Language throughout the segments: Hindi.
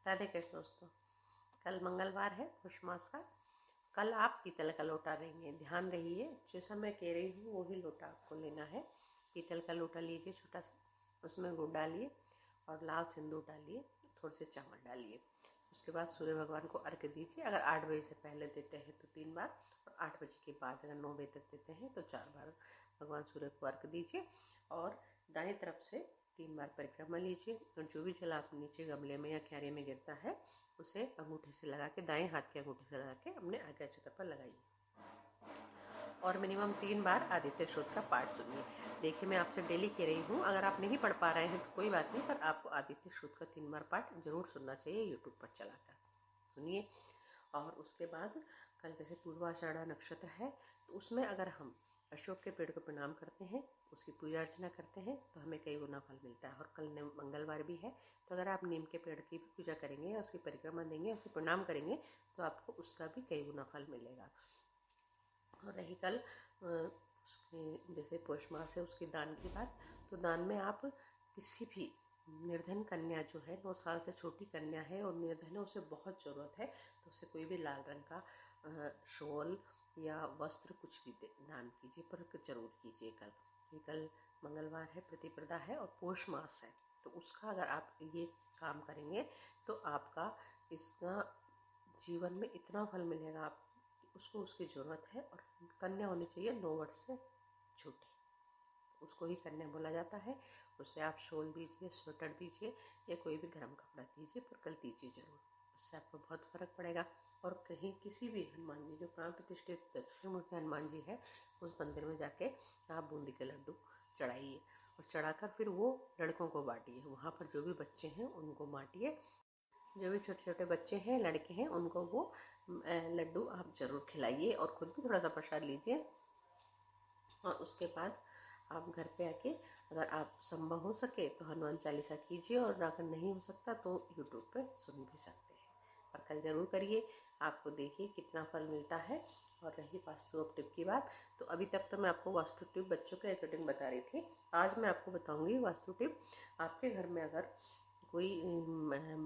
राधे कृष्ण दोस्तों। कल मंगलवार है, पुष मास का। कल आप पीतल का लोटा लेंगे। ध्यान रहिए, जैसा मैं कह रही हूँ वही लोटा आपको लेना है। पीतल का लोटा लीजिए छोटा सा, उसमें गुड़ डालिए और लाल सिंदूर डालिए, थोड़े से चावल डालिए। उसके बाद सूर्य भगवान को अर्घ्य दीजिए। अगर 8 बजे से पहले देते हैं तो 3 बार, और 8 बजे के बाद अगर 9 बजे तक देते हैं तो 4 बार भगवान सूर्य को अर्घ्य दीजिए। और दाएं तरफ से 3 बार परिक्रमा लीजिए, और जो भी जल आप नीचे गमले में या क्यारे में गिरता है उसे अंगूठे से लगा के, दाएं हाथ के अंगूठे से लगा के अपने आज्ञा चक्र पर लगाइए। और मिनिमम 3 बार आदित्य श्रोत का पाठ सुनिए। देखिए, मैं आपसे डेली कह रही हूँ, अगर आप नहीं पढ़ पा रहे हैं तो कोई बात नहीं, पर आपको आदित्य श्रोत का 3 बार पाठ जरूर सुनना चाहिए। यूट्यूब पर चलाकर सुनिए। और उसके बाद कल जैसे पूर्वाषाढ़ा नक्षत्र है, तो उसमें अगर हम अशोक के पेड़ को प्रणाम करते हैं, उसकी पूजा अर्चना करते हैं तो हमें कई गुना फल मिलता है। और कल मंगलवार भी है, तो अगर आप नीम के पेड़ की भी पूजा करेंगे या उसकी परिक्रमा देंगे, उसे प्रणाम करेंगे तो आपको उसका भी कई गुना फल मिलेगा। और रही कल उसके जैसे पौष मास है, उसकी दान की बात, तो दान में आप किसी भी निर्धन कन्या जो है, 9 साल से छोटी कन्या है और निर्धन है, उसे बहुत ज़रूरत है, तो उसे कोई भी लाल रंग का शॉल या वस्त्र कुछ भी दान कीजिए, पर जरूर कीजिए कल, क्योंकि कल मंगलवार है, प्रतिपदा है और पौष मास है। तो उसका अगर आप ये काम करेंगे तो आपका इसका जीवन में इतना फल मिलेगा, आप उसको उसकी ज़रूरत है। और कन्या होनी चाहिए 9 वर्ष से छोटी, उसको ही कन्या बोला जाता है। उसे आप शॉल दीजिए, स्वेटर दीजिए या कोई भी गर्म कपड़ा दीजिए, पर कल दीजिए जरूर, उससे आपको बहुत फर्क पड़ेगा। और कहीं किसी भी हनुमान जी, जो प्राण प्रतिष्ठित दक्षिणमूर्ति हनुमान जी है, उस मंदिर में जाके आप बूंदी के लड्डू चढ़ाइए, और चढ़ाकर फिर वो लड़कों को बांटिए। वहाँ पर जो भी बच्चे हैं उनको बांटिए, जो भी छोटे छोटे बच्चे हैं, लड़के हैं, उनको वो लड्डू आप जरूर खिलाइए, और खुद भी थोड़ा सा प्रसाद लीजिए। और उसके बाद आप घर पे आके, अगर आप संभव हो सके तो हनुमान चालीसा कीजिए, और अगर नहीं हो सकता तो यूट्यूब पे सुन भी सकते हैं। पर कल जरूर करिए, आपको देखिए कितना फल मिलता है। और रही वास्तु टिप की बात, तो अभी तक तो मैं आपको वास्तु टिप बच्चों के अकॉर्डिंग बता रही थी। आज मैं आपको बताऊंगी वास्तु टिप आपके घर में अगर कोई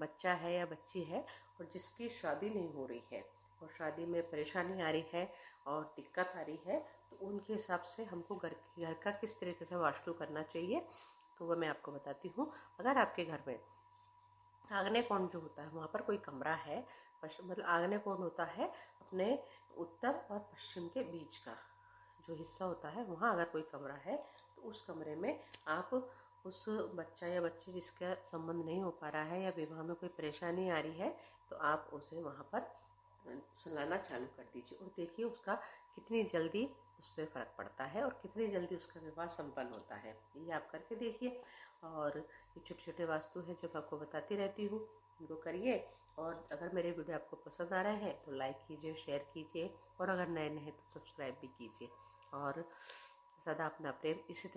बच्चा है या बच्ची है और जिसकी शादी नहीं हो रही है, और शादी में परेशानी आ रही है और दिक्कत आ रही है, तो उनके हिसाब से हमको घर का किस तरीके से वास्तु करना चाहिए, तो वह मैं आपको बताती हूँ। अगर आपके घर में आग्नेय कोण जो होता है, वहाँ पर कोई कमरा है, मतलब आग्नेय कोण होता है अपने उत्तर और पश्चिम के बीच का जो हिस्सा होता है, वहाँ अगर कोई कमरा है तो उस कमरे में आप उस बच्चा या बच्ची जिसका संबंध नहीं हो पा रहा है या विवाह में कोई परेशानी आ रही है, तो आप उसे वहाँ पर सुलाना चालू कर दीजिए, और देखिए उसका कितनी जल्दी उस पर फ़र्क पड़ता है और कितनी जल्दी उसका विवाह संपन्न होता है। ये आप करके देखिए। और ये छोटे छोटे वास्तु है जो मैं आपको बताती रहती हूँ, इनको करिए। और अगर मेरे वीडियो आपको पसंद आ रहे हैं तो लाइक कीजिए, शेयर कीजिए, और अगर नए नए हैं तो सब्सक्राइब भी कीजिए। और सदा अपना प्रेम इसी तरह